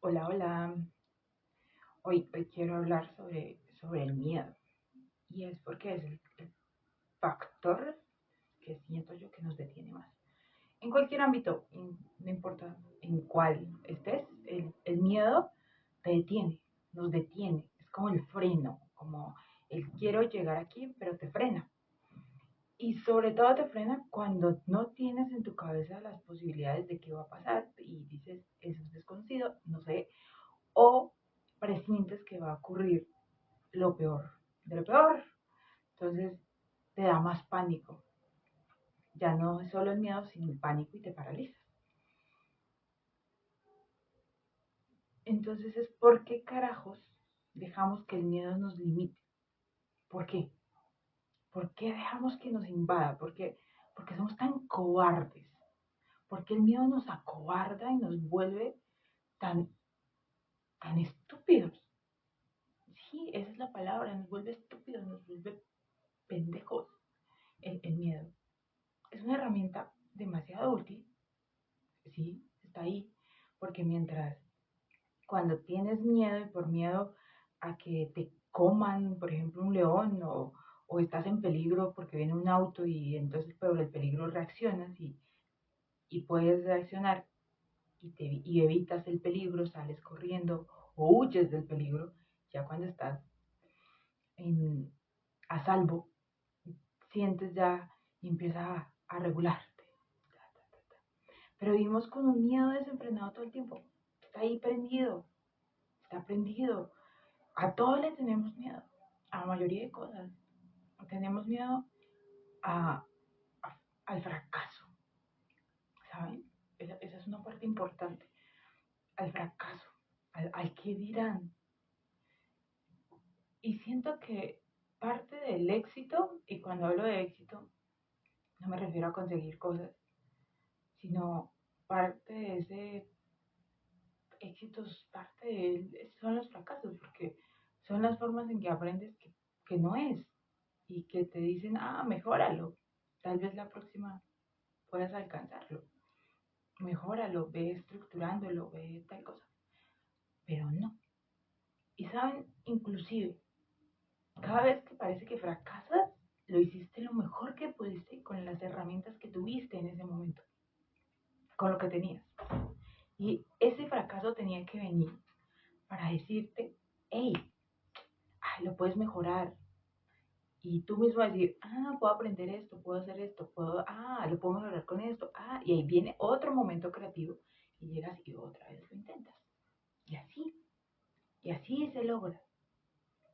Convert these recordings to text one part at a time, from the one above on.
Hola, hola. Hoy quiero hablar sobre el miedo. Y es porque es el factor que siento yo que nos detiene más. En cualquier ámbito, no importa en cuál estés, el miedo te detiene, nos detiene. Es como el freno, como el quiero llegar aquí, pero te frena. Y sobre todo te frena cuando no tienes en tu cabeza las posibilidades de qué va a pasar y dices, eso es desconocido, no sé, o presientes que va a ocurrir lo peor de lo peor. Entonces te da más pánico. Ya no es solo el miedo, sino el pánico y te paralizas. Entonces es por qué carajos dejamos que el miedo nos limite. ¿Por qué? ¿Por qué dejamos que nos invada? Porque somos tan cobardes. Porque el miedo nos acobarda y nos vuelve tan, tan estúpidos. Sí, esa es la palabra, nos vuelve estúpidos, nos vuelve pendejos el miedo. Es una herramienta demasiado útil, sí, está ahí, porque mientras cuando tienes miedo y por miedo a que te coman, por ejemplo, un león o estás en peligro porque viene un auto y entonces por el peligro reaccionas y puedes reaccionar y evitas el peligro, sales corriendo o huyes del peligro, ya cuando estás en, a salvo, sientes ya y empiezas a regularte. Pero vivimos con un miedo desenfrenado todo el tiempo. Está ahí prendido, está prendido. A todos le tenemos miedo, a la mayoría de cosas. Tenemos miedo a, al fracaso, ¿saben? Esa es una parte importante. Al fracaso, al que dirán. Y siento que parte del éxito, y cuando hablo de éxito, no me refiero a conseguir cosas, sino parte de ese éxito, parte de él, son los fracasos, porque son las formas en que aprendes que no es y que te dicen, mejóralo, tal vez la próxima puedas alcanzarlo, mejóralo, ve estructurándolo, ve tal cosa, pero no. Y saben, inclusive, cada vez que parece que fracasas, lo hiciste lo mejor que pudiste con las herramientas que tuviste en ese momento, con lo que tenías. Y ese fracaso tenía que venir para decirte, hey, lo puedes mejorar. Y tú mismo decir, puedo aprender esto, puedo hacer esto, lo puedo mejorar con esto, y ahí viene otro momento creativo y llegas y otra vez lo intentas. Y así se logra.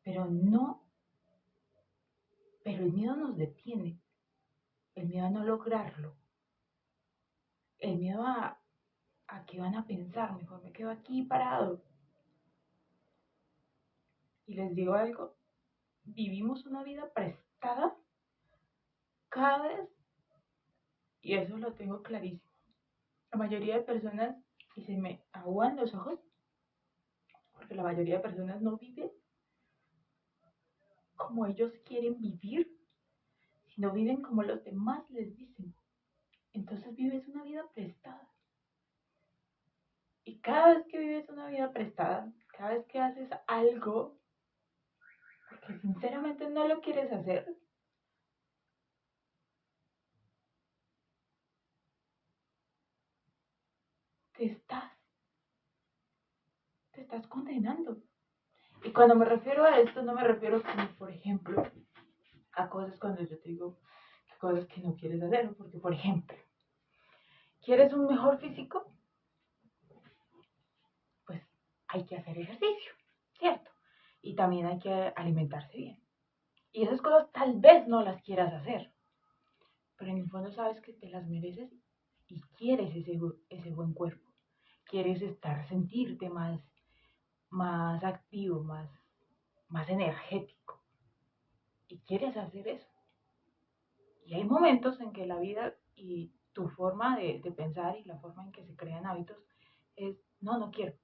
Pero no, pero el miedo nos detiene, el miedo a no lograrlo, el miedo a qué van a pensar, mejor me quedo aquí parado. Y les digo algo, vivimos una vida prestada cada vez, y eso lo tengo clarísimo. La mayoría de personas, y se me aguan los ojos, porque la mayoría de personas no viven como ellos quieren vivir, sino viven como los demás les dicen. Entonces vives una vida prestada. Y cada vez que vives una vida prestada, cada vez que haces algo, porque sinceramente no lo quieres hacer, te estás, te estás condenando. Y cuando me refiero a esto, no me refiero como, por ejemplo, a cosas cuando yo te digo cosas que no quieres hacer, porque, por ejemplo, ¿quieres un mejor físico? Pues hay que hacer ejercicio, ¿cierto? Y también hay que alimentarse bien. Y esas cosas tal vez no las quieras hacer, pero en el fondo sabes que te las mereces y quieres ese buen cuerpo. Quieres sentirte más activo, más energético. Y quieres hacer eso. Y hay momentos en que la vida y tu forma de pensar y la forma en que se crean hábitos es, no quiero.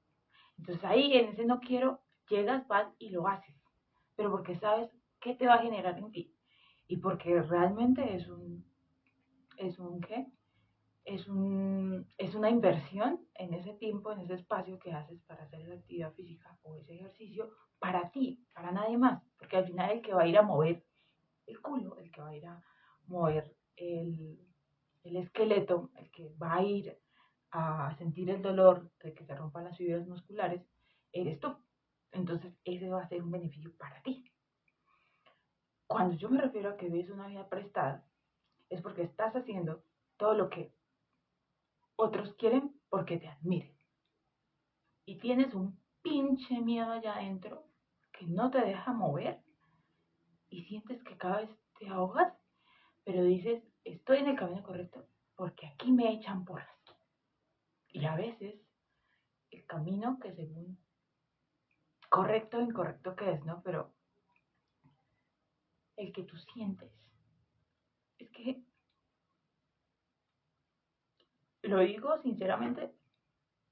Entonces ahí en ese no quiero, llegas, vas y lo haces. Pero porque sabes qué te va a generar en ti. Y porque realmente es un ¿qué? es una inversión en ese tiempo, en ese espacio que haces para hacer esa actividad física o ese ejercicio para ti, para nadie más, porque al final el que va a ir a mover el culo, el que va a ir a mover el esqueleto, el que va a ir a sentir el dolor de que se rompan las fibras musculares, eres tú. Entonces, ese va a ser un beneficio para ti. Cuando yo me refiero a que ves una vida prestada, es porque estás haciendo todo lo que otros quieren porque te admiren. Y tienes un pinche miedo allá adentro que no te deja mover y sientes que cada vez te ahogas, pero dices, estoy en el camino correcto porque aquí me echan porras. Y a veces el camino que según correcto o incorrecto que es, ¿no? Pero el que tú sientes es que, lo digo sinceramente,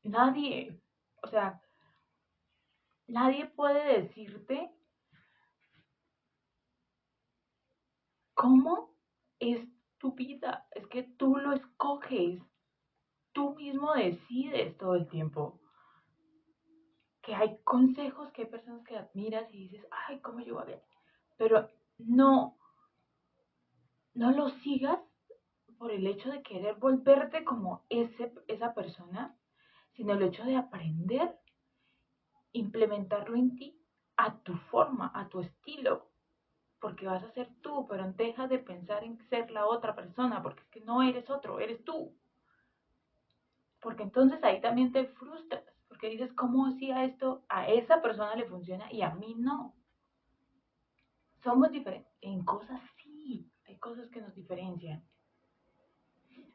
nadie, o sea, nadie puede decirte cómo es tu vida. Es que tú lo escoges, tú mismo decides todo el tiempo. Que hay consejos, que hay personas que admiras y dices, ay, ¿cómo yo voy a ver? Pero no, no lo sigas por el hecho de querer volverte como esa persona, sino el hecho de aprender, implementarlo en ti a tu forma, a tu estilo, porque vas a ser tú, pero deja de pensar en ser la otra persona, porque es que no eres otro, eres tú. Porque entonces ahí también te frustras, porque dices, ¿cómo hacía esto? A esa persona le funciona y a mí no. Somos diferentes. En cosas sí, hay cosas que nos diferencian.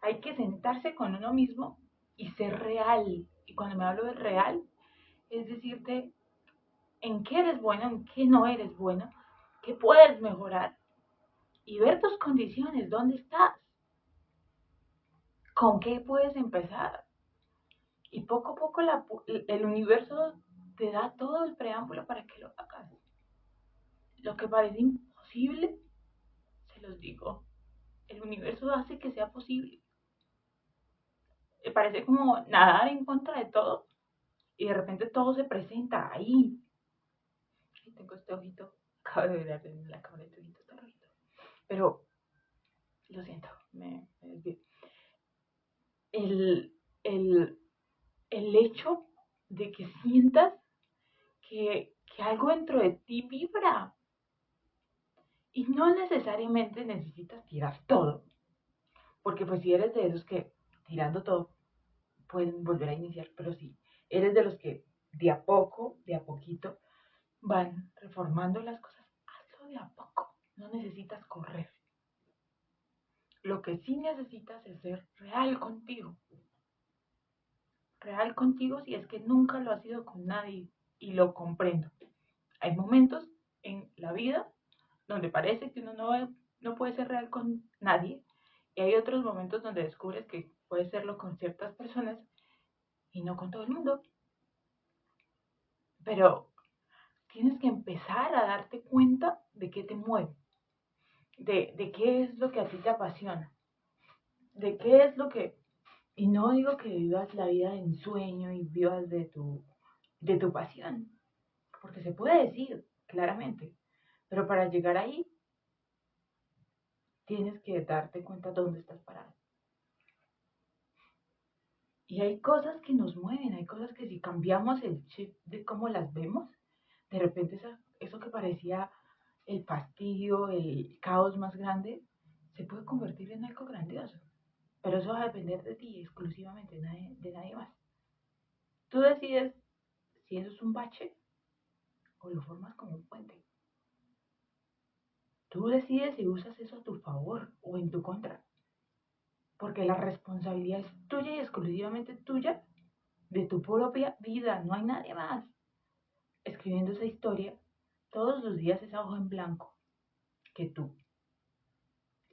Hay que sentarse con uno mismo y ser real. Y cuando me hablo de real, es decirte en qué eres bueno, en qué no eres bueno, qué puedes mejorar y ver tus condiciones, dónde estás, con qué puedes empezar. Y poco a poco el universo te da todo el preámbulo para que lo hagas. Lo que parece imposible, se los digo, el universo hace que sea posible. Me parece como nadar en contra de todo y de repente todo se presenta ahí. Y tengo este ojito, acabo de ver en la cámara de este ojito, está rojito. Pero lo siento, me desvío. El, el, el hecho de que sientas que algo dentro de ti vibra y no necesariamente necesitas tirar todo, porque pues si eres de esos que tirando todo pueden volver a iniciar, pero si eres de los que de a poco, de a poquito, van reformando las cosas, hazlo de a poco, no necesitas correr. Lo que sí necesitas es ser real contigo si es que nunca lo has sido con nadie y lo comprendo. Hay momentos en la vida donde parece que uno no puede ser real con nadie y hay otros momentos donde descubres que puedes serlo con ciertas personas y no con todo el mundo. Pero tienes que empezar a darte cuenta de qué te mueve, de qué es lo que a ti te apasiona, de qué es lo que... Y no digo que vivas la vida en sueño y vivas de tu pasión, porque se puede decir claramente, pero para llegar ahí tienes que darte cuenta dónde estás parado. Y hay cosas que nos mueven, hay cosas que si cambiamos el chip de cómo las vemos, de repente eso que parecía el fastidio, el caos más grande, se puede convertir en algo grandioso. Pero eso va a depender de ti exclusivamente, de nadie más. Tú decides si eso es un bache o lo formas como un puente. Tú decides si usas eso a tu favor o en tu contra. Porque la responsabilidad es tuya y exclusivamente tuya de tu propia vida. No hay nadie más escribiendo esa historia todos los días, esa hoja en blanco que tú.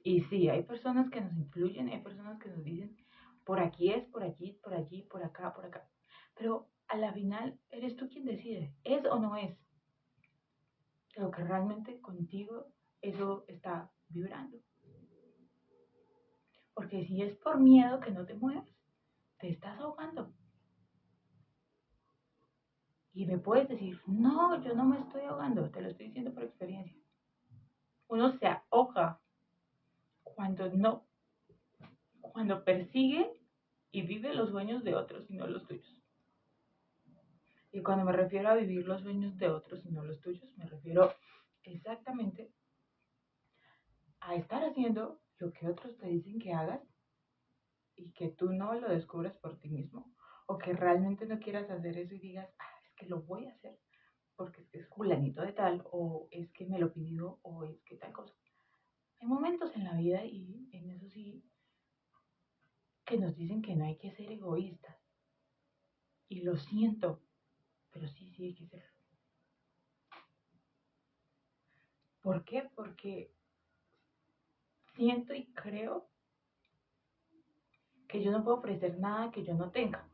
Y sí, hay personas que nos influyen, hay personas que nos dicen, por aquí es, por aquí, por allí, por acá, por acá. Pero a la final eres tú quien decide, es o no es lo que realmente contigo eso está vibrando. Porque si es por miedo que no te mueves, te estás ahogando. Y me puedes decir, no, yo no me estoy ahogando, te lo estoy diciendo por experiencia. Uno se ahoga cuando no, cuando persigue y vive los sueños de otros y no los tuyos. Y cuando me refiero a vivir los sueños de otros y no los tuyos, me refiero exactamente a estar haciendo lo que otros te dicen que hagas y que tú no lo descubras por ti mismo. O que realmente no quieras hacer eso y digas, es que lo voy a hacer porque es que es fulanito de tal, o es que me lo pidió, o es que tal cosa. Hay momentos en la vida, y en eso sí, que nos dicen que no hay que ser egoístas. Y lo siento, pero sí hay que serlo. ¿Por qué? Porque siento y creo que yo no puedo ofrecer nada que yo no tenga.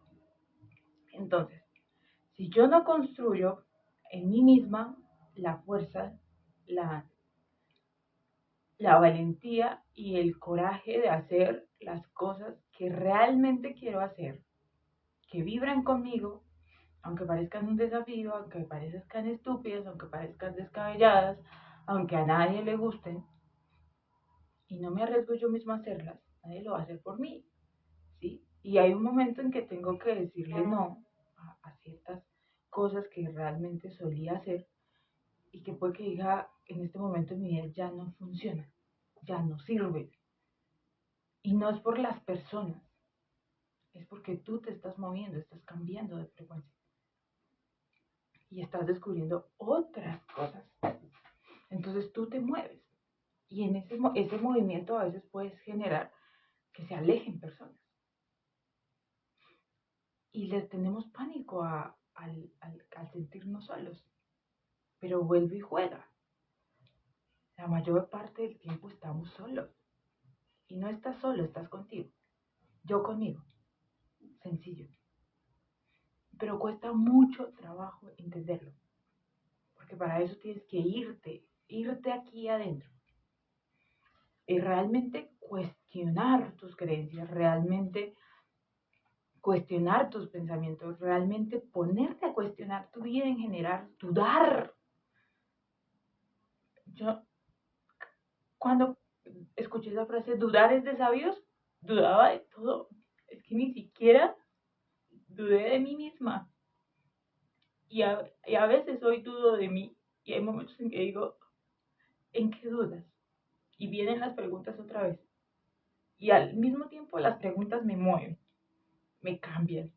Entonces, si yo no construyo en mí misma la fuerza, la, la valentía y el coraje de hacer las cosas que realmente quiero hacer, que vibran conmigo, aunque parezcan un desafío, aunque parezcan estúpidas, aunque parezcan descabelladas, aunque a nadie le gusten, y no me arriesgo yo misma a hacerlas, nadie lo va a hacer por mí, ¿sí? Y hay un momento en que tengo que decirle no a ciertas cosas que realmente solía hacer y que puede que diga, en este momento en mi vida ya no funciona, ya no sirve. Y no es por las personas, es porque tú te estás moviendo, estás cambiando de frecuencia y estás descubriendo otras cosas. Entonces tú te mueves y en ese movimiento a veces puedes generar que se alejen personas. Y les tenemos pánico al sentirnos solos. Pero vuelve y juega. La mayor parte del tiempo estamos solos. Y no estás solo, estás contigo. Yo conmigo. Sencillo. Pero cuesta mucho trabajo entenderlo. Porque para eso tienes que irte aquí adentro. Y realmente cuestionar tus creencias, realmente cuestionar tus pensamientos, realmente ponerte a cuestionar tu vida en general, dudar. Yo cuando escuché esa frase, dudar es de sabios, dudaba de todo. Es que ni siquiera dudé de mí misma. Y a veces hoy dudo de mí. Y hay momentos en que digo, ¿en qué dudas? Y vienen las preguntas otra vez. Y al mismo tiempo las preguntas me mueven, me cambian.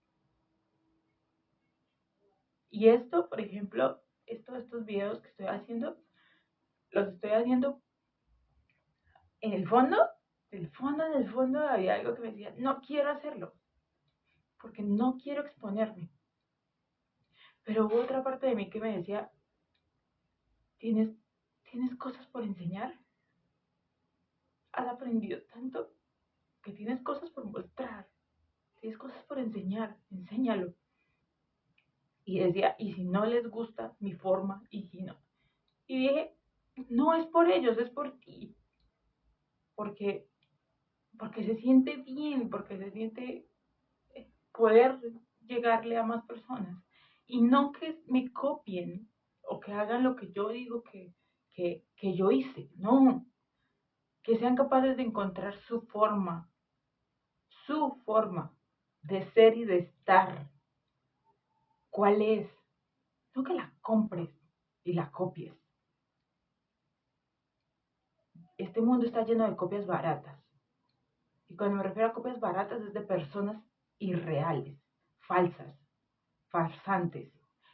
Y esto, por ejemplo, estos videos que estoy haciendo, los estoy haciendo en el fondo había algo que me decía, no quiero hacerlo, porque no quiero exponerme. Pero hubo otra parte de mí que me decía, ¿tienes, tienes cosas por enseñar? Has aprendido tanto que tienes cosas por mostrar, tienes cosas por enseñar, enséñalo. Y decía, ¿y si no les gusta mi forma? ¿Y si no? Y dije, no es por ellos, es por ti. Porque, porque se siente bien, porque se siente poder llegarle a más personas. Y no que me copien o que hagan lo que yo digo que yo hice, no, que sean capaces de encontrar su forma de ser y de estar. ¿Cuál es? No que la compres y la copies. Este mundo está lleno de copias baratas. Y cuando me refiero a copias baratas es de personas irreales, falsas, farsantes,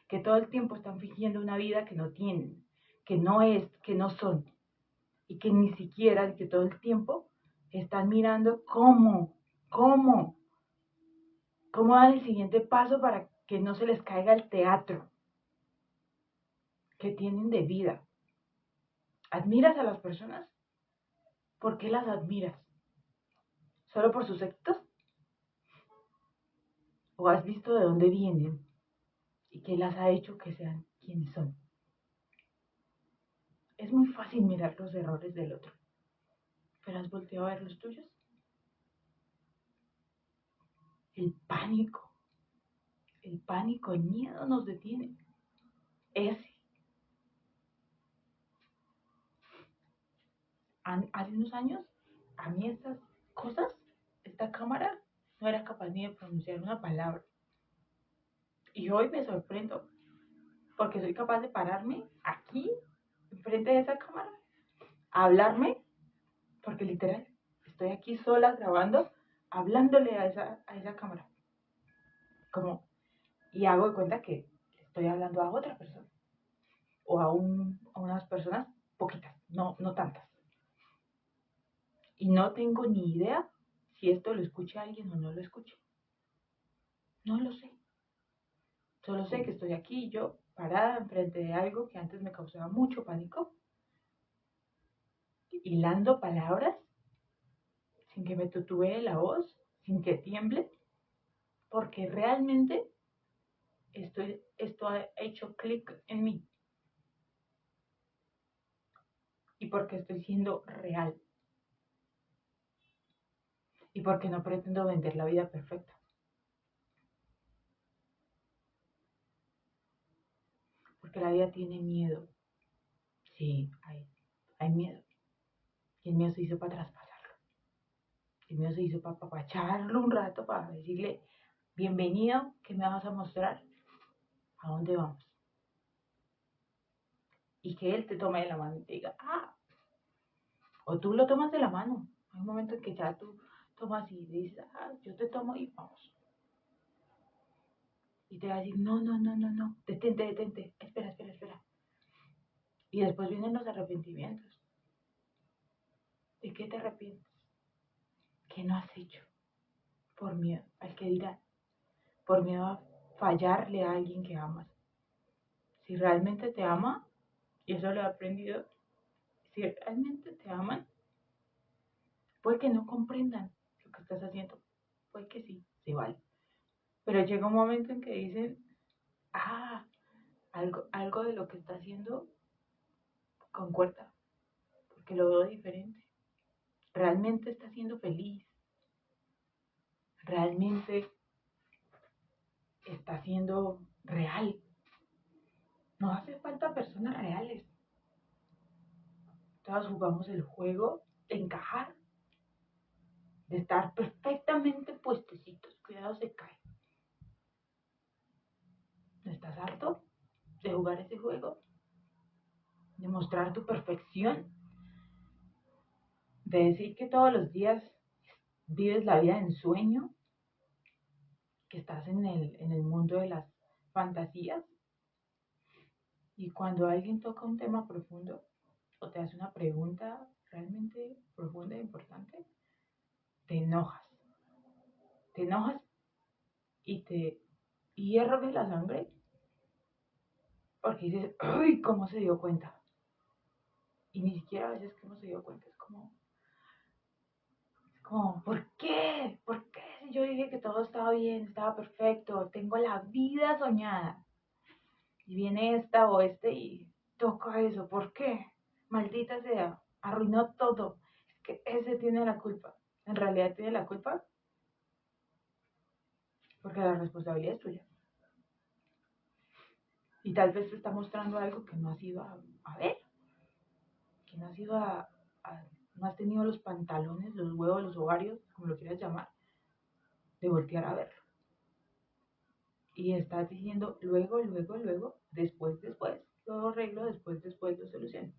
que todo el tiempo están fingiendo una vida que no tienen, que no es, que no son, y que ni siquiera, que todo el tiempo están mirando cómo dar el siguiente paso para que no se les caiga el teatro que tienen de vida. ¿Admiras a las personas? ¿Por qué las admiras? ¿Solo por sus éxitos? ¿O has visto de dónde vienen y qué las ha hecho que sean quienes son? Es muy fácil mirar los errores del otro, pero ¿has volteado a ver los tuyos? El pánico, el miedo nos detiene. Ese. Hace unos años, a mí estas cosas, esta cámara, no era capaz ni de pronunciar una palabra. Y hoy me sorprendo porque soy capaz de pararme aquí, enfrente de esa cámara, a hablarme, porque literal, estoy aquí sola grabando, hablándole a esa cámara. Como, y hago de cuenta que estoy hablando a otra persona, o a unas personas poquitas, no tantas. Y no tengo ni idea si esto lo escucha alguien o no lo escucha. No lo sé. Solo sé que estoy aquí yo parada enfrente de algo que antes me causaba mucho pánico, hilando palabras sin que me tutubee la voz, sin que tiemble, porque realmente esto ha hecho clic en mí y porque estoy siendo real y porque no pretendo vender la vida perfecta. Porque la vida tiene miedo. Sí, hay miedo. Y el miedo se hizo para traspasarlo. El miedo se hizo para apapacharlo un rato, para decirle, bienvenido, ¿qué me vas a mostrar? ¿A dónde vamos? Y que él te tome de la mano y te diga, o tú lo tomas de la mano. Hay un momento en que ya tú tomas y dices, yo te tomo y vamos. Y te va a decir, no, detente, espera. Y después vienen los arrepentimientos. ¿De qué te arrepientes? ¿Qué no has hecho? Por miedo al que dirá, por miedo a fallarle a alguien que amas. Si realmente te ama, y eso lo he aprendido, si realmente te aman, puede que no comprendan lo que estás haciendo, puede que sí, se vale. Pero llega un momento en que dicen, algo de lo que está haciendo concuerda, porque lo veo diferente. Realmente está siendo feliz, realmente está siendo real. No hace falta personas reales. Todas jugamos el juego de encajar, de estar perfectamente puestecitos. Cuidado, se cae. ¿No estás harto de jugar ese juego? De mostrar tu perfección, de decir que todos los días vives la vida en sueño, que estás en el mundo de las fantasías. Y cuando alguien toca un tema profundo o te hace una pregunta realmente profunda e importante, te enojas. Te enojas y te hierve la sangre porque dices, ¡ay! ¿Cómo se dio cuenta? Y ni siquiera a veces cómo se dio cuenta, es como, ¿por qué? ¿Por qué? Si yo dije que todo estaba bien, estaba perfecto, tengo la vida soñada. Y viene esta o este y toca eso, ¿por qué? Maldita sea, arruinó todo. Es que ese tiene la culpa. En realidad tiene la culpa porque la responsabilidad es tuya. Y tal vez te está mostrando algo que no has ido a ver, que no has ido no has tenido los pantalones, los huevos, los ovarios, como lo quieras llamar, de voltear a verlo. Y estás diciendo luego, después, lo arreglo, después, lo soluciono.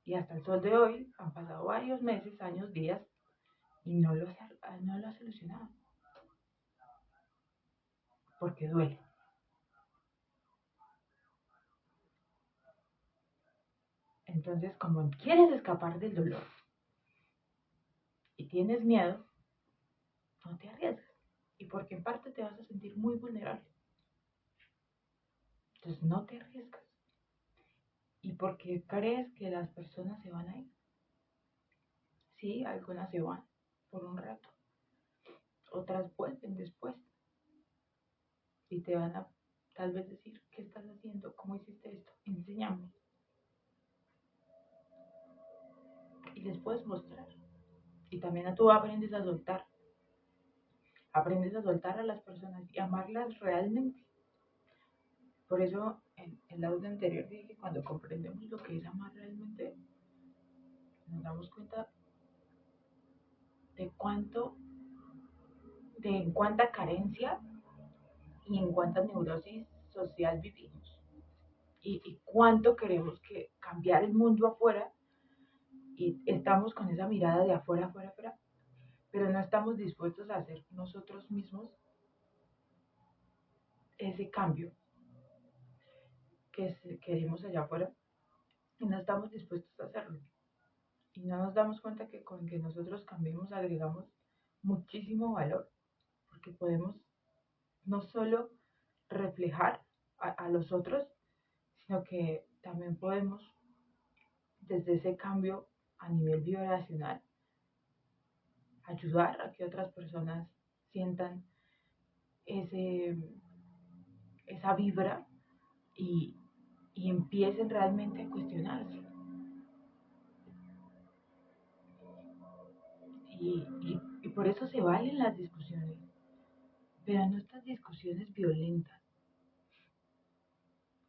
Y hasta el sol de hoy han pasado varios meses, años, días, y no lo ha solucionado. Porque duele. Entonces, como quieres escapar del dolor y tienes miedo, no te arriesgas. Y porque en parte te vas a sentir muy vulnerable. Entonces, no te arriesgas. Y porque crees que las personas se van a ir. Sí, algunas se van por un rato. Otras vuelven después. Y te van a tal vez decir, ¿qué estás haciendo? ¿Cómo hiciste esto? Enséñame. Y les puedes mostrar. Y también tú aprendes a soltar. aprendes a soltar a las personas y amarlas realmente. Por eso, en la audio anterior dije que cuando comprendemos lo que es amar realmente, nos damos cuenta de en cuánta carencia y en cuánta neurosis social vivimos. Y cuánto queremos que cambiar el mundo afuera y estamos con esa mirada de afuera, afuera, afuera, pero no estamos dispuestos a hacer nosotros mismos ese cambio que queremos allá afuera y no estamos dispuestos a hacerlo. Y no nos damos cuenta que con que nosotros cambiemos agregamos muchísimo valor, porque podemos no solo reflejar a los otros, sino que también podemos, desde ese cambio a nivel vibracional, ayudar a que otras personas sientan ese, esa vibra y, y empiecen realmente a cuestionarse. Y por eso se valen las discusiones, pero no estas discusiones violentas,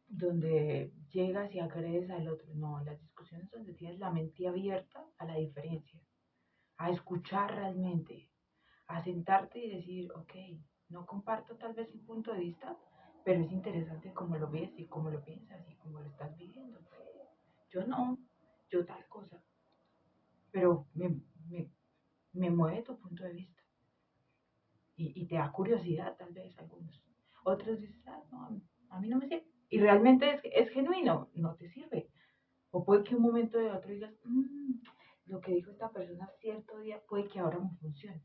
donde llegas y agredes al otro. No, las discusiones donde tienes la mente abierta a la diferencia, a escuchar realmente, a sentarte y decir, ok, no comparto tal vez el punto de vista, pero es interesante cómo lo ves y cómo lo piensas y cómo lo estás viviendo. Yo no, yo tal cosa, pero me, me mueve tu punto de vista y te da curiosidad tal vez algunos. Otros dicen, ah, no, a mí no me sirve. Y realmente es genuino, no te sirve. O puede que un momento de otro digas, lo que dijo esta persona cierto día puede que ahora me funcione.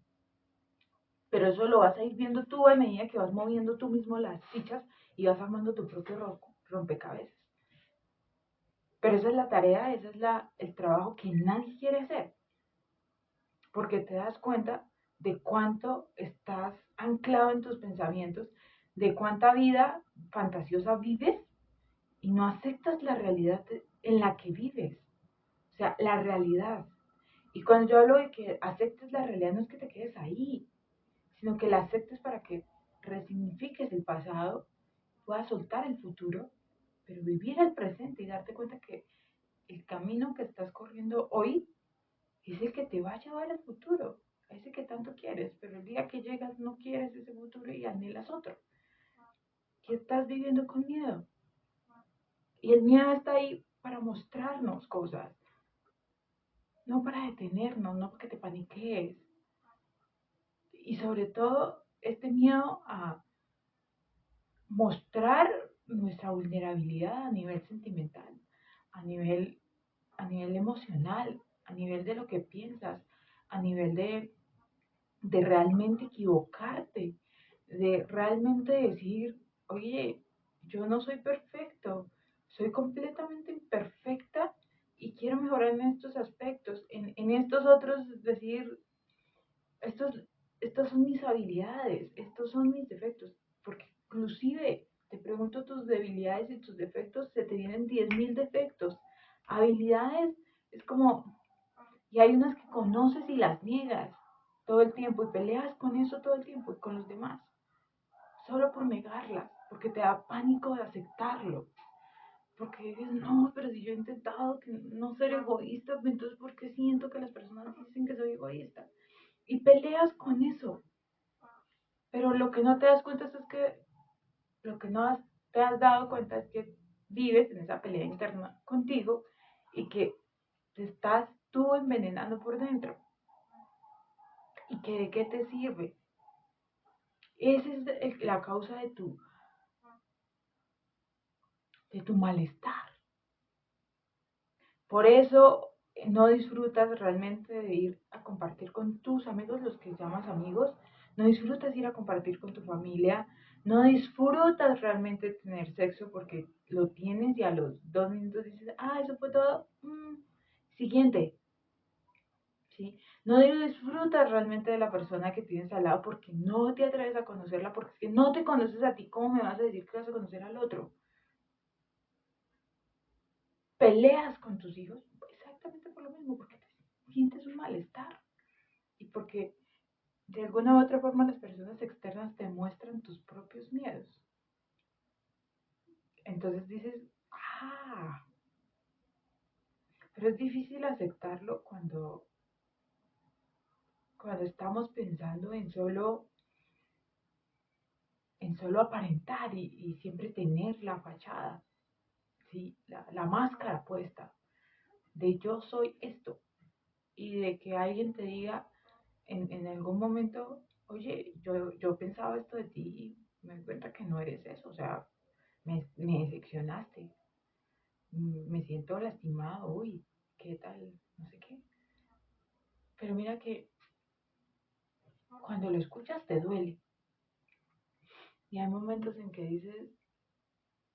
Pero eso lo vas a ir viendo tú a medida que vas moviendo tú mismo las fichas y vas armando tu propio rompecabezas. Pero esa es la tarea, ese es el trabajo que nadie quiere hacer, porque te das cuenta de cuánto estás anclado en tus pensamientos, de cuánta vida fantasiosa vives y no aceptas la realidad en la que vives. O sea, la realidad. Y cuando yo hablo de que aceptes la realidad, no es que te quedes ahí, sino que la aceptes para que resignifiques el pasado, puedas soltar el futuro, pero vivir el presente y darte cuenta que el camino que estás corriendo hoy es el que te va a llevar al futuro, a ese que tanto quieres, pero el día que llegas no quieres ese futuro y anhelas otro. Y estás viviendo con miedo. Y el miedo está ahí para mostrarnos cosas, no para detenernos, no porque te paniquees. Y sobre todo, este miedo a mostrar nuestra vulnerabilidad a nivel sentimental, a nivel, a nivel emocional, a nivel de lo que piensas, a nivel de realmente equivocarte, de realmente decir, oye, yo no soy perfecto, soy completamente imperfecta y quiero mejorar en estos aspectos, en estos otros, decir, estos, estas son mis habilidades, estos son mis defectos, porque inclusive te pregunto tus debilidades y tus defectos, se te vienen 10.000 defectos. Habilidades es como, y hay unas que conoces y las niegas todo el tiempo y peleas con eso todo el tiempo y con los demás, solo por negarlas, porque te da pánico de aceptarlo. Porque dices, no, pero si yo he intentado que no ser egoísta, entonces ¿por qué siento que las personas dicen que soy egoísta? Y peleas con eso. Pero lo que no te das cuenta es que lo que no te has dado cuenta es que vives en esa pelea interna contigo y que te estás tú envenenando por dentro. ¿Y que de qué te sirve? Esa es la causa de tu malestar. Por eso no disfrutas realmente de ir a compartir con tus amigos, los que llamas amigos, no disfrutas ir a compartir con tu familia, no disfrutas realmente tener sexo porque lo tienes y a los 2 minutos dices, ah, eso fue todo, siguiente, ¿sí? No disfrutas realmente de la persona que tienes al lado porque no te atreves a conocerla, porque es que no te conoces a ti, ¿cómo me vas a decir que vas a conocer al otro? Peleas con tus hijos exactamente por lo mismo, porque te sientes un malestar y porque de alguna u otra forma las personas externas te muestran tus propios miedos. Entonces dices, ah, pero es difícil aceptarlo cuando estamos pensando en solo aparentar y siempre tener la fachada, ¿sí? La máscara puesta de yo soy esto y de que alguien te diga en algún momento, oye, yo pensaba esto de ti y me doy cuenta que no eres eso, o sea, me decepcionaste, me siento lastimado, uy, ¿qué tal? No sé qué. Pero mira que cuando lo escuchas te duele y hay momentos en que dices,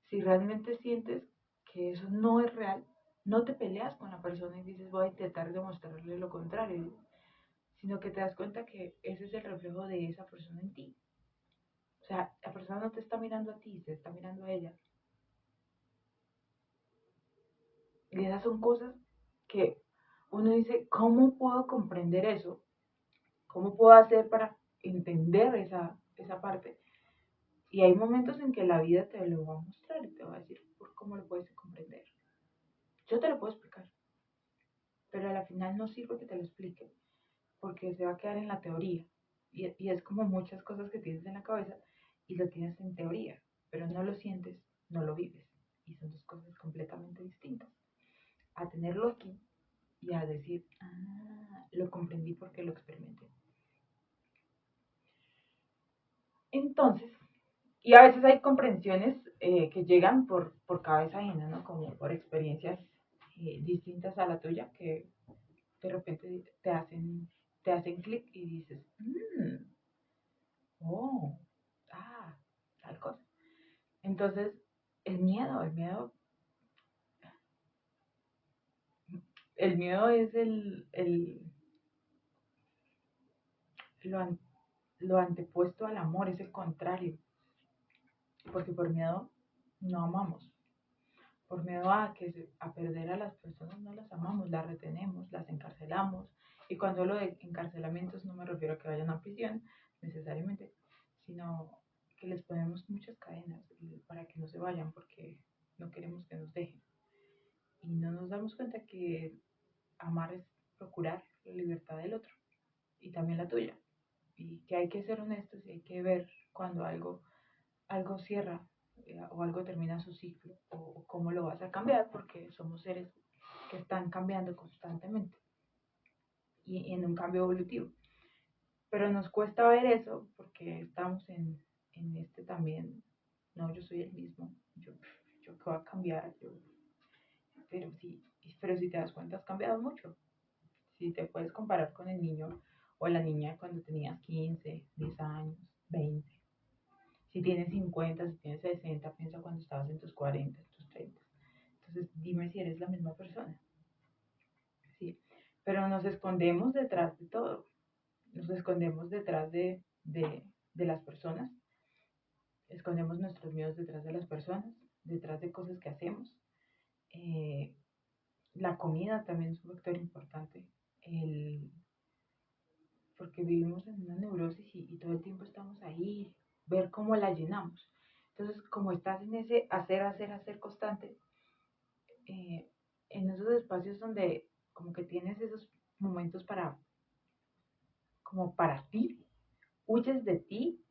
si realmente sientes que eso no es real, no te peleas con la persona y dices voy a intentar demostrarle lo contrario, sino que te das cuenta que ese es el reflejo de esa persona en ti. O sea, la persona no te está mirando a ti, se está mirando a ella. Y esas son cosas que uno dice, ¿cómo puedo comprender eso? ¿Cómo puedo hacer para entender esa parte? Y hay momentos en que la vida te lo va a mostrar y te va a decir por cómo lo puedes comprender. Yo te lo puedo explicar, pero al final no sirve que te lo explique, porque se va a quedar en la teoría. Y es como muchas cosas que tienes en la cabeza y lo tienes en teoría, pero no lo sientes, no lo vives. Y son dos cosas completamente distintas. A tenerlo aquí y a decir, ah, lo comprendí porque lo experimenté. Entonces, y a veces hay comprensiones que llegan por cabeza ajena, ¿no? Como por experiencias distintas a la tuya que de repente te hacen clic y dices, oh, ah, tal cosa. Entonces, el miedo es lo, an- lo antepuesto al amor, es el contrario, porque por miedo no amamos, por miedo a perder a las personas no las amamos, las retenemos, las encarcelamos, y cuando hablo de encarcelamientos no me refiero a que vayan a prisión necesariamente, sino que les ponemos muchas cadenas para que no se vayan porque no queremos que nos dejen. Y no nos damos cuenta que amar es procurar la libertad del otro y también la tuya. Y que hay que ser honestos y hay que ver cuando algo cierra o algo termina su ciclo o cómo lo vas a cambiar porque somos seres que están cambiando constantemente y en un cambio evolutivo. Pero nos cuesta ver eso porque estamos en este también, no, yo soy el mismo, yo que voy a cambiar, pero si te das cuenta has cambiado mucho. Si te puedes comparar con el niño o la niña cuando tenías 15, 10 años, 20. Si tienes 50, si tienes 60, piensa cuando estabas en tus 40, en tus 30. Entonces, dime si eres la misma persona. Sí. Pero nos escondemos detrás de todo. Nos escondemos detrás de las personas. Escondemos nuestros miedos detrás de las personas, detrás de cosas que hacemos. Eh, la comida también es un factor importante. El, porque vivimos en una neurosis y todo el tiempo estamos ahí, ver cómo la llenamos. Entonces, como estás en ese hacer, hacer, hacer constante, eh, en esos espacios donde como que tienes esos momentos como para ti, huyes de ti,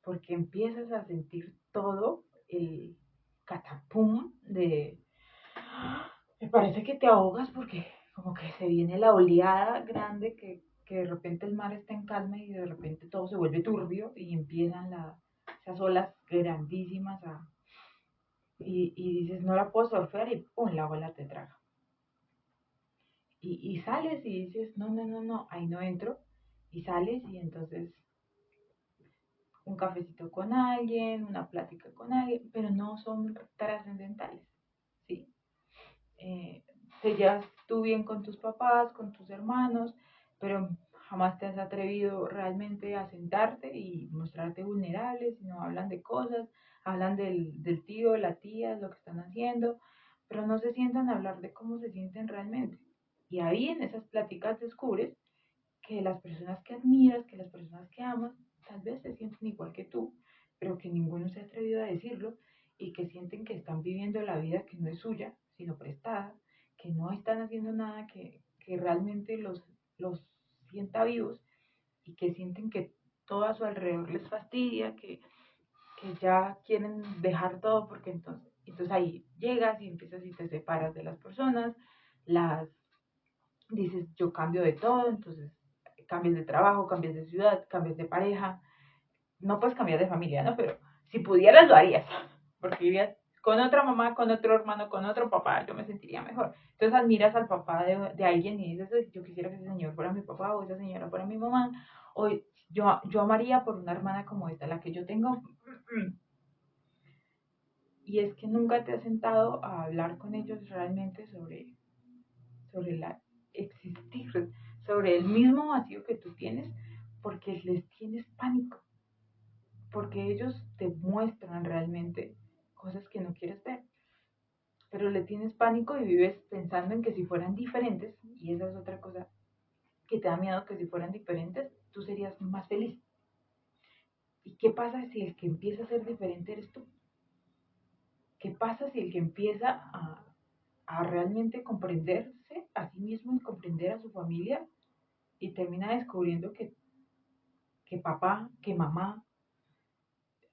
porque empiezas a sentir todo el catapum me parece que te ahogas porque como que se viene la oleada grande que de repente el mar está en calma y de repente todo se vuelve turbio y empiezan esas olas grandísimas y dices, no la puedo surfear y ¡pum! La ola te traga. Y sales y dices, no, no, no, no, ahí no entro. Y sales y entonces un cafecito con alguien, una plática con alguien, pero no son trascendentales, ¿sí? eh, te llevas tú bien con tus papás, con tus hermanos, pero jamás te has atrevido realmente a sentarte y mostrarte vulnerable, sino hablan de cosas, hablan del tío, la tía, lo que están haciendo, pero no se sientan a hablar de cómo se sienten realmente. Y ahí en esas pláticas descubres que las personas que admiras, que las personas que amas, tal vez se sienten igual que tú, pero que ninguno se ha atrevido a decirlo y que sienten que están viviendo la vida que no es suya, sino prestada, que no están haciendo nada que realmente los sienta vivos y que sienten que todo a su alrededor les fastidia, que ya quieren dejar todo porque entonces ahí llegas y empiezas y te separas de las personas, las dices yo cambio de todo, entonces cambias de trabajo, cambias de ciudad, cambias de pareja, no puedes cambiar de familia, ¿no? Pero si pudieras lo harías, porque irías con otra mamá, con otro hermano, con otro papá, yo me sentiría mejor. Entonces admiras al papá de alguien y dices, yo quisiera que ese señor fuera mi papá o esa señora fuera mi mamá, o yo amaría por una hermana como esta, la que yo tengo. Y es que nunca te has sentado a hablar con ellos realmente sobre la existir, sobre el mismo vacío que tú tienes, porque les tienes pánico, porque ellos te muestran realmente cosas que no quieres ver, pero le tienes pánico y vives pensando en que si fueran diferentes, y esa es otra cosa que te da miedo, que si fueran diferentes, tú serías más feliz. ¿Y qué pasa si el que empieza a ser diferente eres tú? ¿Qué pasa si el que empieza a realmente comprenderse a sí mismo y comprender a su familia y termina descubriendo que papá, que mamá,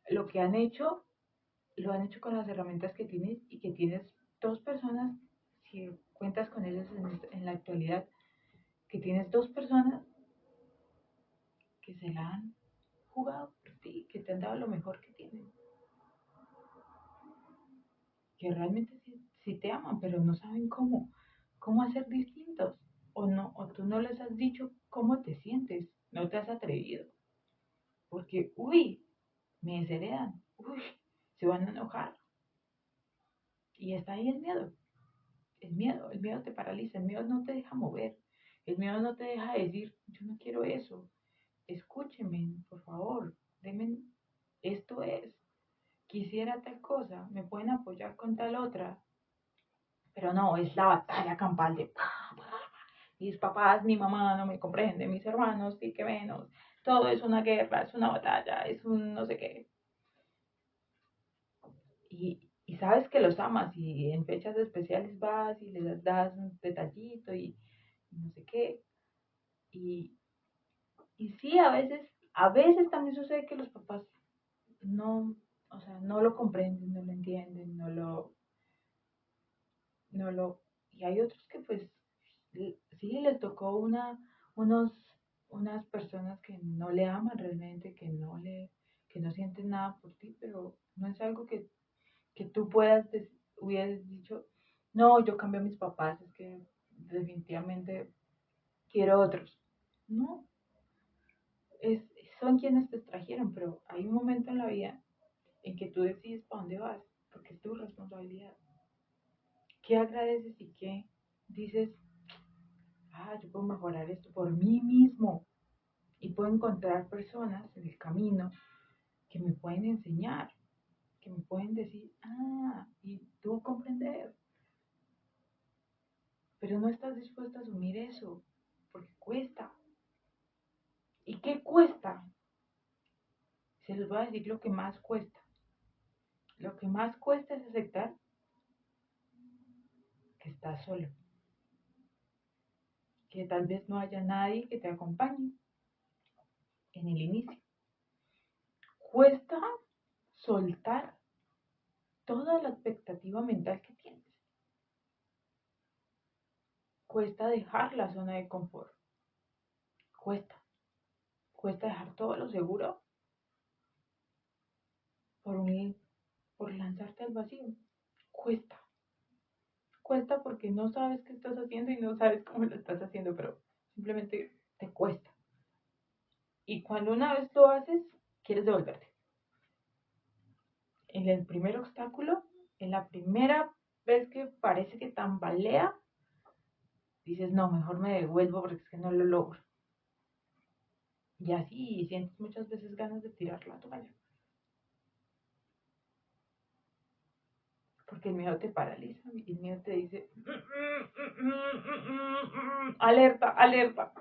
lo que han hecho, lo han hecho con las herramientas que tienes y que tienes dos personas, si cuentas con ellas en la actualidad, que tienes dos personas que se la han jugado por ti, que te han dado lo mejor que tienen, que realmente sí te aman, pero no saben cómo hacer distintos, o no, o tú no les has dicho cómo te sientes, no te has atrevido, porque, uy, me desheredan, uy, se van a enojar, y está ahí el miedo te paraliza, el miedo no te deja mover, el miedo no te deja decir, yo no quiero eso, escúchenme, por favor, denme, esto es, quisiera tal cosa, me pueden apoyar con tal otra, pero no, es la batalla campal de mis papás, mi mamá no me comprende, mis hermanos sí que menos, todo es una guerra, es una batalla, es un no sé qué. Y sabes que los amas y en fechas especiales vas y les das un detallito y no sé qué. Y, y sí, a veces también sucede que los papás no, o sea, no lo comprenden, no lo entienden, y hay otros que pues sí les tocó unos, unas personas que no le aman realmente, que no sienten nada por ti, pero no es algo que tú hubieras dicho, no, yo cambio a mis papás, es que definitivamente quiero otros. No, es, son quienes te trajeron, pero hay un momento en la vida en que tú decides para dónde vas, porque es tu responsabilidad. ¿Qué agradeces y qué dices? Yo puedo mejorar esto por mí mismo y puedo encontrar personas en el camino que me pueden enseñar, que me pueden decir, y tú comprender, pero no estás dispuesto a asumir eso, porque cuesta. ¿Y qué cuesta? Se les va a decir lo que más cuesta. Lo que más cuesta es aceptar que estás solo, que tal vez no haya nadie que te acompañe en el inicio. Cuesta soltar toda la expectativa mental que tienes. Cuesta dejar la zona de confort. Cuesta. Cuesta dejar todo lo seguro por, por lanzarte al vacío. Cuesta. Cuesta porque no sabes qué estás haciendo y no sabes cómo lo estás haciendo, pero simplemente te cuesta. Y cuando una vez lo haces, quieres devolverte. En el primer obstáculo, en la primera vez que parece que tambalea, dices, no, mejor me devuelvo porque es que no lo logro. Y así sientes muchas veces ganas de tirar la toalla. Porque el miedo te paraliza y el miedo te dice, alerta, alerta.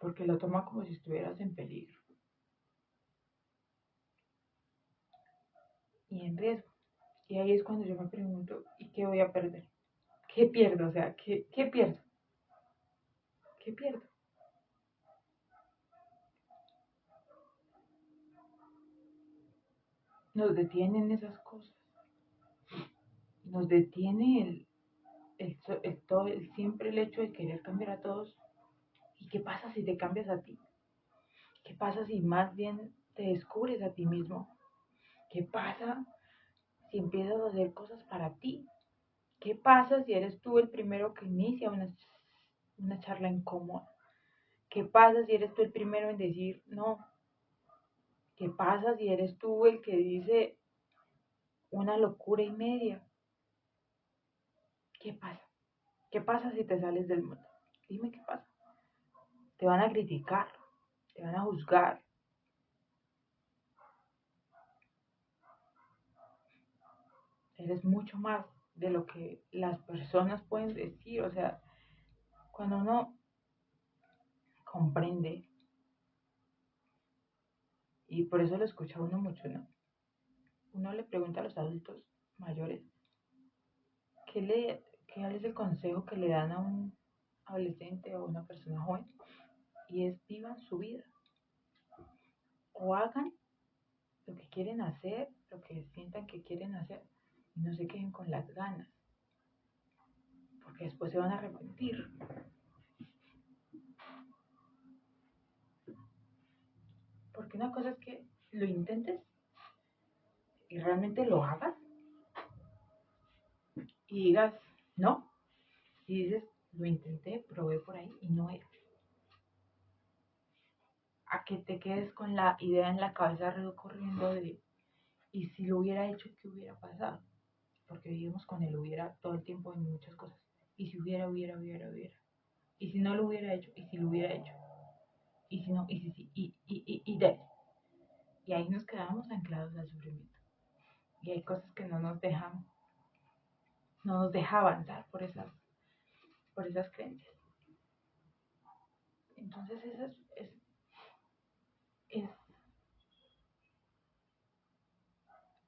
porque lo toma como si estuvieras en peligro y en riesgo. Y ahí es cuando yo me pregunto, ¿y qué voy a perder? ¿Qué pierdo? O sea, ¿qué pierdo? ¿Qué pierdo? Nos detienen esas cosas. Nos detiene todo, siempre el hecho de querer cambiar a todos. ¿Y qué pasa si te cambias a ti? ¿Qué pasa si más bien te descubres a ti mismo? ¿Qué pasa si empiezas a hacer cosas para ti? ¿Qué pasa si eres tú el primero que inicia una charla incómoda? ¿Qué pasa si eres tú el primero en decir no? ¿Qué pasa si eres tú el que dice una locura y media? ¿Qué pasa? ¿Qué pasa si te sales del mundo? Dime qué pasa. Te van a criticar, te van a juzgar. Eres mucho más de lo que las personas pueden decir. O sea, cuando uno comprende, y por eso lo escucha uno mucho, ¿no? Uno le pregunta a los adultos mayores, ¿qué, ¿cuál es el consejo que le dan a un adolescente o a una persona joven? Y es vivan su vida. O hagan lo que quieren hacer, lo que sientan que quieren hacer, y no se queden con las ganas, porque después se van a arrepentir. Porque una cosa es que lo intentes y realmente lo hagas y digas, no, y dices, lo intenté, probé por ahí y no era. A que te quedes con la idea en la cabeza recorriendo de, y si lo hubiera hecho, ¿qué hubiera pasado? Porque vivimos con el hubiera todo el tiempo en muchas cosas. Y si hubiera. Y si no lo hubiera hecho, y si lo hubiera hecho. Y si no, y si sí, y de. Y ahí nos quedamos anclados al sufrimiento. Y hay cosas que no nos deja avanzar por esas creencias. Entonces eso es,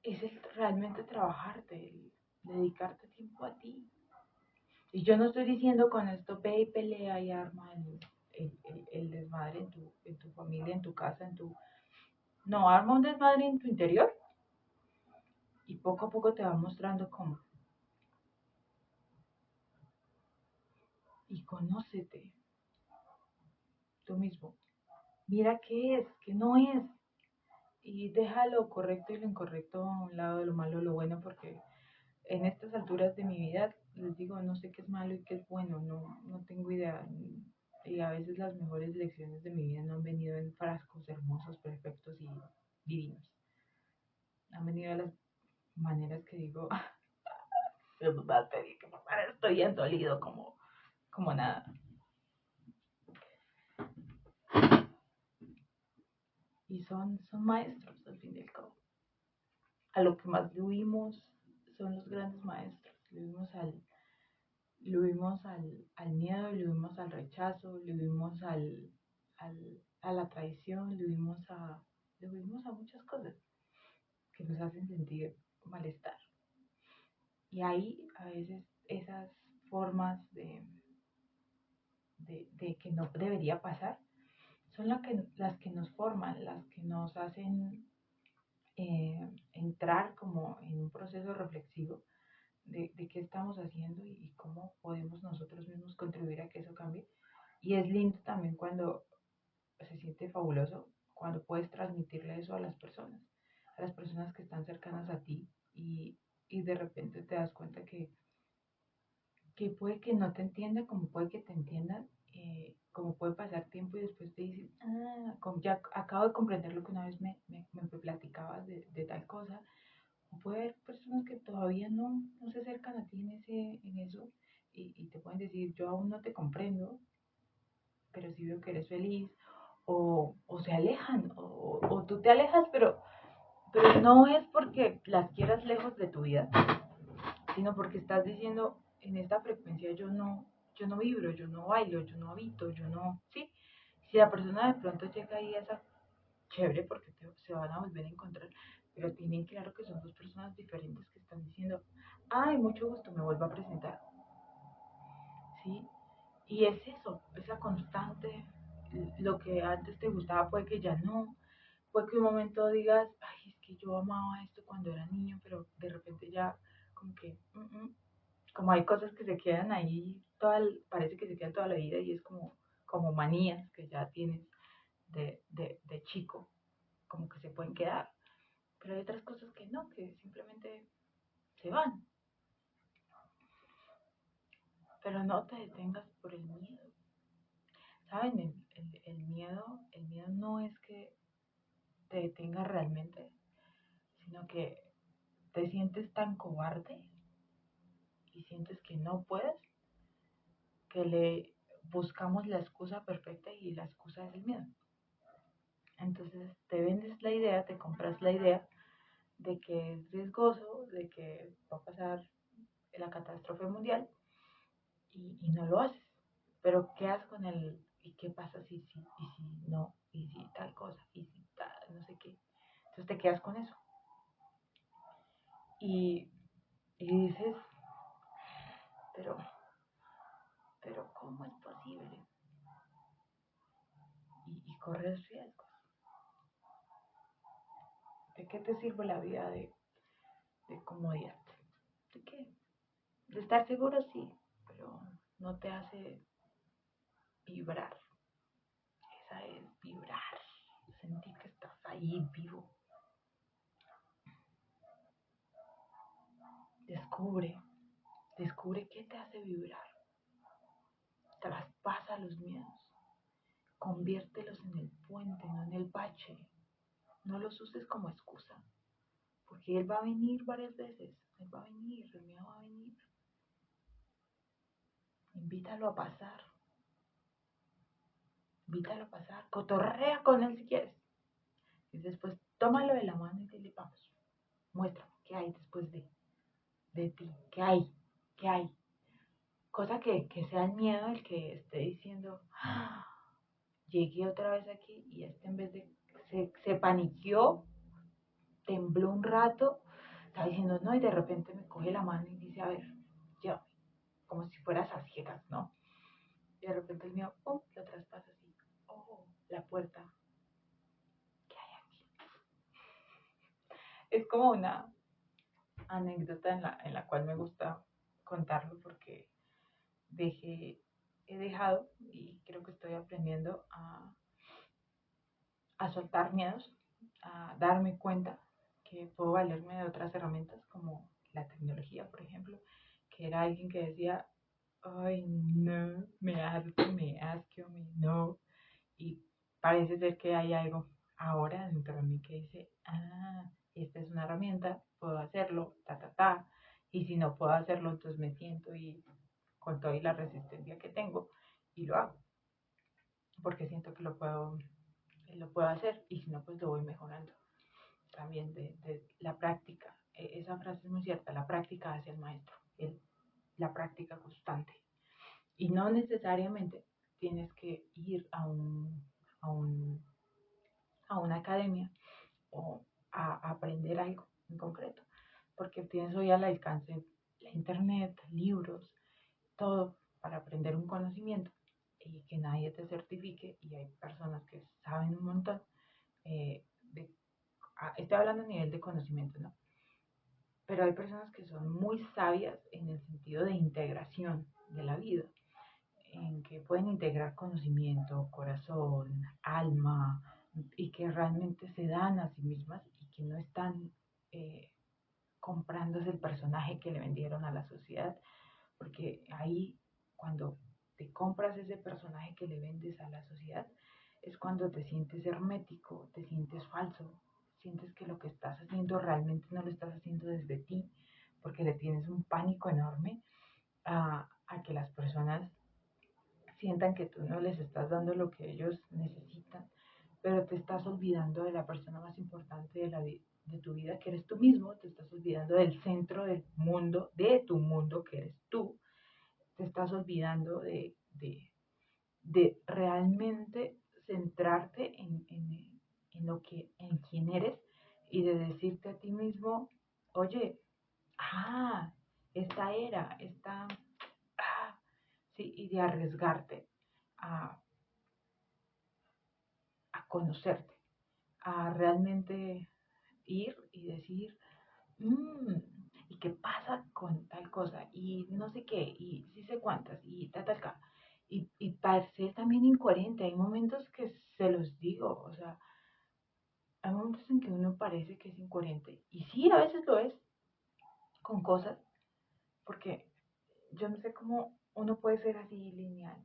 es realmente trabajarte, el dedicarte tiempo a ti. Y yo no estoy diciendo con esto, ve y pelea y arma el desmadre en tu familia, en tu casa, en tu... No, arma un desmadre en tu interior y poco a poco te va mostrando cómo. Y conócete tú mismo. Mira qué es, qué no es. Y deja lo correcto y lo incorrecto a un lado, lo malo, lo bueno, porque en estas alturas de mi vida, les digo, no sé qué es malo y qué es bueno, no tengo idea. Y a veces las mejores lecciones de mi vida no han venido en frascos hermosos, perfectos y divinos. Han venido de las maneras que digo, de verdad te dije que papá, estoy bien dolido como nada. Y son maestros al fin y al cabo. A lo que más le huimos son los grandes maestros. Le huimos al miedo, le huimos al rechazo, le huimos a la traición, le huimos a muchas cosas que nos hacen sentir malestar. Y ahí a veces esas formas de que no debería pasar son las que nos forman, las que nos hacen entrar como en un proceso reflexivo de qué estamos haciendo y cómo podemos nosotros mismos contribuir a que eso cambie. Y es lindo también cuando se siente fabuloso, cuando puedes transmitirle eso a las personas que están cercanas a ti y de repente te das cuenta que puede que no te entienda, como puede que te entiendan, como puede pasar tiempo y después te dicen, como ya acabo de comprender lo que una vez me platicabas de tal cosa. O puede haber personas que todavía no se acercan a ti en eso y te pueden decir, yo aún no te comprendo, pero sí veo que eres feliz, o se alejan, o tú te alejas, pero no es porque las quieras lejos de tu vida, sino porque estás diciendo, en esta frecuencia yo no vibro, yo no bailo, yo no habito, yo no, ¿sí? Si la persona de pronto llega ahí a esa chévere porque se van a volver a encontrar, pero tienen claro que son dos personas diferentes que están diciendo, ay, mucho gusto, me vuelvo a presentar, ¿sí? Y es eso, esa constante, lo que antes te gustaba puede que ya no, puede que un momento digas, ay, es que yo amaba esto cuando era niño, pero de repente ya como que, como hay cosas que se quedan ahí, parece que se quedan toda la vida y es como manías que ya tienes de chico, como que se pueden quedar. Pero hay otras cosas que no, que simplemente se van. Pero no te detengas por el miedo. ¿Saben? El miedo no es que te detenga realmente, sino que te sientes tan cobarde y sientes que no puedes, que le buscamos la excusa perfecta y la excusa es el miedo. Entonces te vendes la idea, te compras la idea de que es riesgoso, de que va a pasar la catástrofe mundial y no lo haces. Pero ¿qué haces con el, y qué pasa y si no, y si tal cosa, y si tal, no sé qué? Entonces te quedas con eso. Y, y dices, pero, pero ¿cómo es posible? Y corres riesgos. ¿De qué te sirve la vida de comodidad? ¿De qué? De estar seguro, sí, pero no te hace vibrar. Esa es vibrar, sentir que estás ahí vivo. Descubre, descubre qué te hace vibrar. Traspasa los miedos, conviértelos en el puente, no en el bache. No los uses como excusa, porque él va a venir varias veces, él va a venir, el miedo va a venir. Invítalo a pasar, invítalo a pasar, cotorrea con él si quieres. Y después tómalo de la mano y dile, vamos, muéstrame qué hay después de ti, qué hay. Cosa que sea el miedo el que esté diciendo, llegué otra vez aquí y este en vez de, se paniqueó, tembló un rato, estaba diciendo no y de repente me coge la mano y dice, a ver, llévame, como si fueras a ciegas, ¿no? Y de repente el mío, ¡pum!, lo traspasa así, oh, la puerta, ¿qué hay aquí? Es como una anécdota en la cual me gusta contarlo porque dejé, he dejado y creo que estoy aprendiendo a soltar miedos, a darme cuenta que puedo valerme de otras herramientas como la tecnología, por ejemplo, que era alguien que decía, ay, no, me harto, me asqueo, no, y parece ser que hay algo ahora dentro de mí que dice, esta es una herramienta, puedo hacerlo, y si no puedo hacerlo, entonces me siento y con toda la resistencia que tengo y lo hago, porque siento que lo puedo hacer y si no, pues lo voy mejorando. También de la práctica, esa frase es muy cierta, la práctica hace el maestro, la práctica constante. Y no necesariamente tienes que ir a, un, a una academia o a aprender algo en concreto, porque tienes hoy al alcance la internet, libros, todo para aprender un conocimiento y que nadie te certifique y hay personas que saben un montón. eh, de, Estoy hablando a nivel de conocimiento, ¿no? Pero hay personas que son muy sabias en el sentido de integración de la vida, en que pueden integrar conocimiento, corazón, alma, y que realmente se dan a sí mismas y que no están eh, comprándose el personaje que le vendieron a la sociedad, porque ahí cuando te compras ese personaje que le vendes a la sociedad, es cuando te sientes hermético, te sientes falso, sientes que lo que estás haciendo realmente no lo estás haciendo desde ti, porque le tienes un pánico enorme a que las personas sientan que tú no les estás dando lo que ellos necesitan, pero te estás olvidando de la persona más importante de tu vida, que eres tú mismo, te estás olvidando del centro del mundo, de tu mundo, que eres tú, te estás olvidando de realmente centrarte en en quién eres y de decirte a ti mismo, oye, esta era, ah, sí, y de arriesgarte a, a conocerte, a realmente ir y decir, "Mm, ¿y qué pasa con tal cosa? Y no sé qué, y sí sé cuántas, y tal, tal". Y parecer también incoherente, hay momentos que se los digo, o sea, hay momentos en que uno parece que es incoherente, y sí, a veces lo es, con cosas, porque yo no sé cómo uno puede ser así lineal,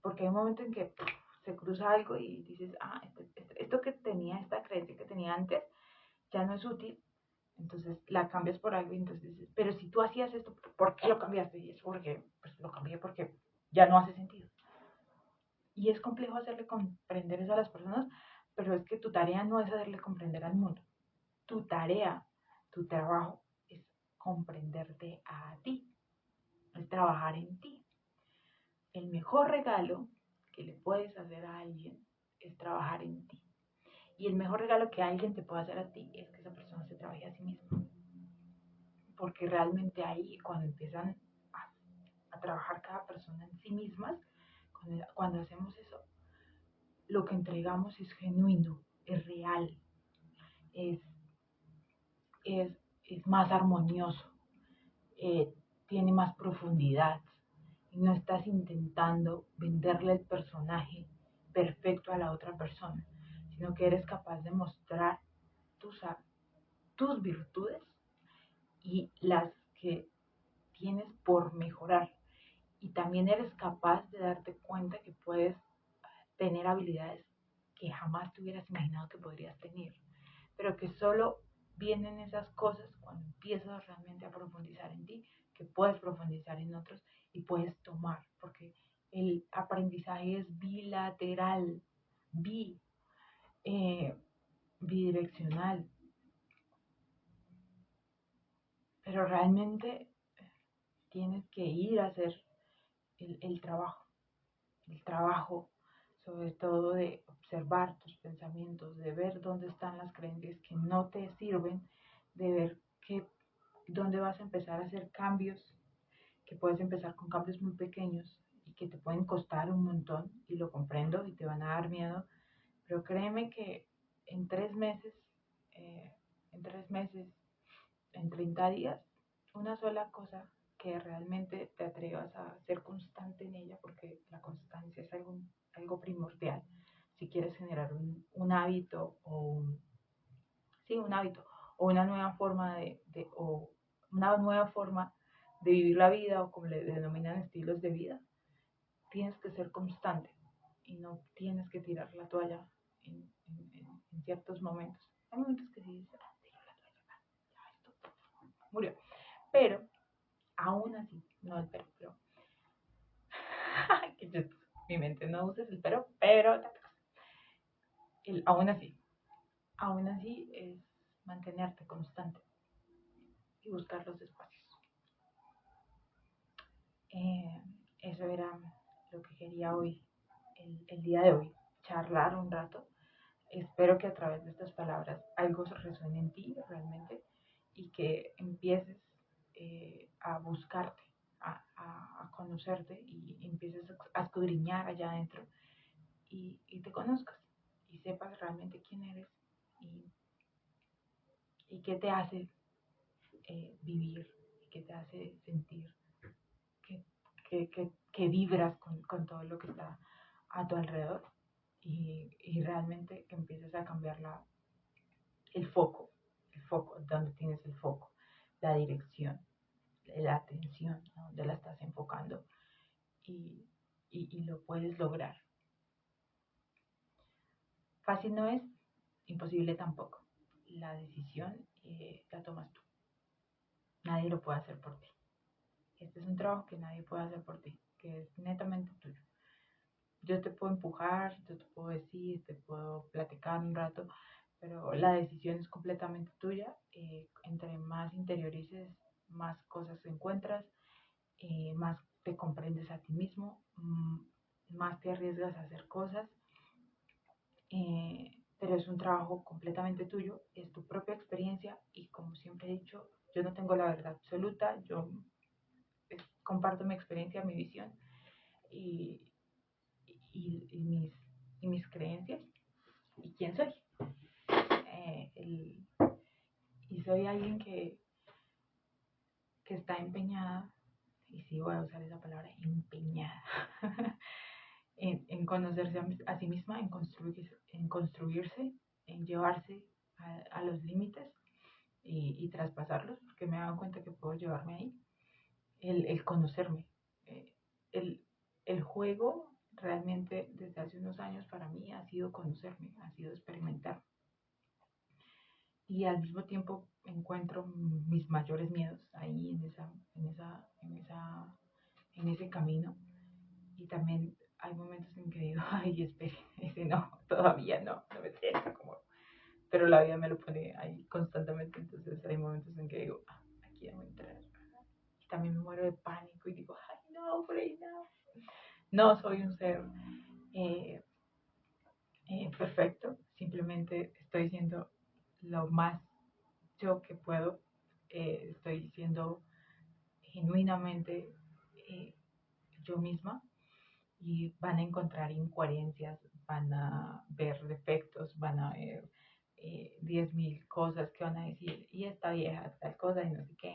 porque hay un momento en que se cruza algo y dices, esto que tenía, esta creencia que tenía antes, ya no es útil, entonces la cambias por algo y entonces dices, pero si tú hacías esto, ¿por qué lo cambiaste? Y es porque, pues lo cambié porque ya no hace sentido. Y es complejo hacerle comprender eso a las personas, pero es que tu tarea no es hacerle comprender al mundo. Tu tarea, tu trabajo es comprenderte a ti, es trabajar en ti. El mejor regalo que le puedes hacer a alguien es trabajar en ti. Y el mejor regalo que alguien te puede hacer a ti es que esa persona se trabaje a sí misma. Porque realmente ahí, cuando empiezan a trabajar cada persona en sí mismas, cuando hacemos eso, lo que entregamos es genuino, es real, es, es, es más armonioso, eh, tiene más profundidad. Y no estás intentando venderle el personaje perfecto a la otra persona, sino que eres capaz de mostrar tus, tus virtudes y las que tienes por mejorar. Y también eres capaz de darte cuenta que puedes tener habilidades que jamás te hubieras imaginado que podrías tener, pero que solo vienen esas cosas cuando empiezas realmente a profundizar en ti, que puedes profundizar en otros y puedes tomar, porque el aprendizaje es bilateral, bi, eh, bidireccional, pero realmente tienes que ir a hacer el trabajo, el trabajo sobre todo de observar tus pensamientos, de ver dónde están las creencias que no te sirven, de ver dónde vas a empezar a hacer cambios, que puedes empezar con cambios muy pequeños y que te pueden costar un montón, y lo comprendo y te van a dar miedo, pero créeme que en 3 meses, eh, en 3 meses, en 30 días, una sola cosa que realmente te atrevas a ser constante en ella, porque la constancia es algo primordial. Si quieres generar un hábito sí, un hábito o una nueva forma o una nueva forma de vivir la vida, o como le denominan estilos de vida, tienes que ser constante y no tienes que tirar la toalla en ciertos momentos. Hay momentos que sí dices, tiro la toalla, ya esto murió. Pero aún así, no el pero. Qué chistoso. Mi mente no usa el pero aún así es mantenerte constante y buscar los espacios. Eh, Eso era lo que quería hoy, el día de hoy, charlar un rato. Espero que a través de estas palabras algo resuene en ti realmente y que empieces a buscarte, a conocerte y empieces a escudriñar allá adentro y te conozcas y sepas realmente quién eres y, y qué te hace vivir y qué te hace sentir que, que vibras con todo lo que está a tu alrededor y realmente que empieces a cambiar el foco, donde tienes el foco, la dirección, la atención, ¿no? Donde la estás enfocando y, y lo puedes lograr. Fácil no es, imposible tampoco. La decisión la tomas tú. Nadie lo puede hacer por ti. Este es un trabajo que nadie puede hacer por ti, que es netamente tuyo. Yo te puedo empujar, yo te puedo decir, te puedo platicar un rato, pero la decisión es completamente tuya. Entre más interiorices, más cosas encuentras, más te comprendes a ti mismo, más te arriesgas a hacer cosas pero es un trabajo completamente tuyo, es tu propia experiencia y como siempre he dicho, yo no tengo la verdad absoluta, yo comparto mi experiencia, mi visión y, y y mis creencias y quién soy. Eh, el, y soy alguien que está empeñada, y sí voy a usar esa palabra, empeñada, en conocerse a sí misma, en construirse, en llevarse a los límites y traspasarlos, porque me he dado cuenta que puedo llevarme ahí, el conocerme. Eh, el, el juego realmente desde hace unos años para mí ha sido conocerme, ha sido experimentar. Y al mismo tiempo encuentro mis mayores miedos ahí en ese camino. Y también hay momentos en que digo, ay, espere, ese no, todavía no me siento como, pero la vida me lo pone ahí constantemente, entonces hay momentos en que digo, aquí debo entrar. Y también me muero de pánico y digo, ay, no, por ahí no. No soy un ser eh, perfecto, simplemente estoy siendo lo más yo que puedo, estoy siendo genuinamente eh, yo misma y van a encontrar incoherencias, van a ver defectos, van a ver 10.000 cosas que van a decir, y esta vieja tal cosa y no sé qué,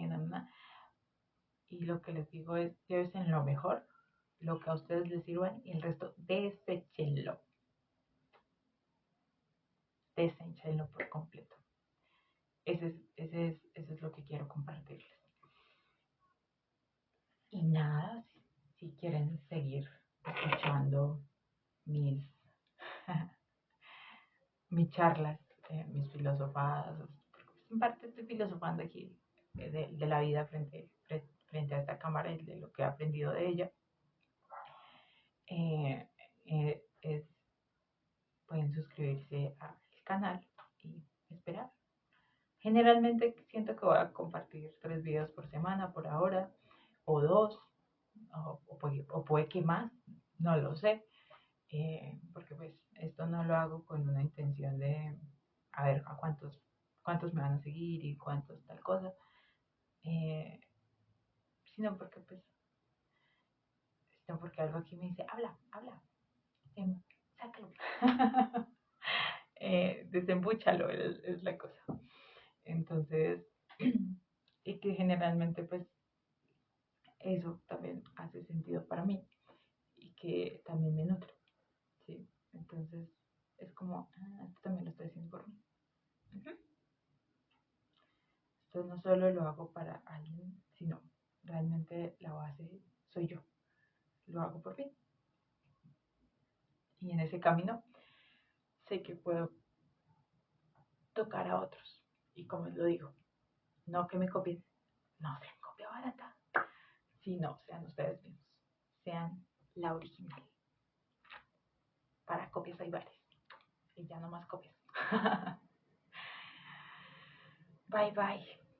y lo que les digo es, llévense lo mejor, lo que a ustedes les sirvan y el resto deséchenlo por completo. Eso es lo que quiero compartirles. Y nada, si quieren seguir escuchando mis, mis charlas, mis filosofadas, en parte estoy filosofando aquí de la vida frente a esta cámara y de lo que he aprendido de ella. Eh, es, pueden suscribirse al canal y esperar. Generalmente siento que voy a compartir 3 videos por semana por ahora, o 2, o puede que más, no lo sé, porque pues esto no lo hago con una intención de a ver a cuántos me van a seguir y cuántos tal cosa, eh, sino porque pues, sino porque algo aquí me dice, habla, em, sácalo, desembúchalo es la cosa. Entonces, y que generalmente pues eso también hace sentido para mí y que también me nutre, ¿sí? Entonces es como, esto también lo estoy haciendo por mí. Uh-huh. Esto no solo lo hago para alguien, sino realmente la base soy yo. Lo hago por mí. Y en ese camino sé que puedo tocar a otros. Y como lo digo, no que me copien, no sean copia barata, sino sean ustedes mismos, sean la original. Para copias hay varias. Y ya no más copias. Bye bye.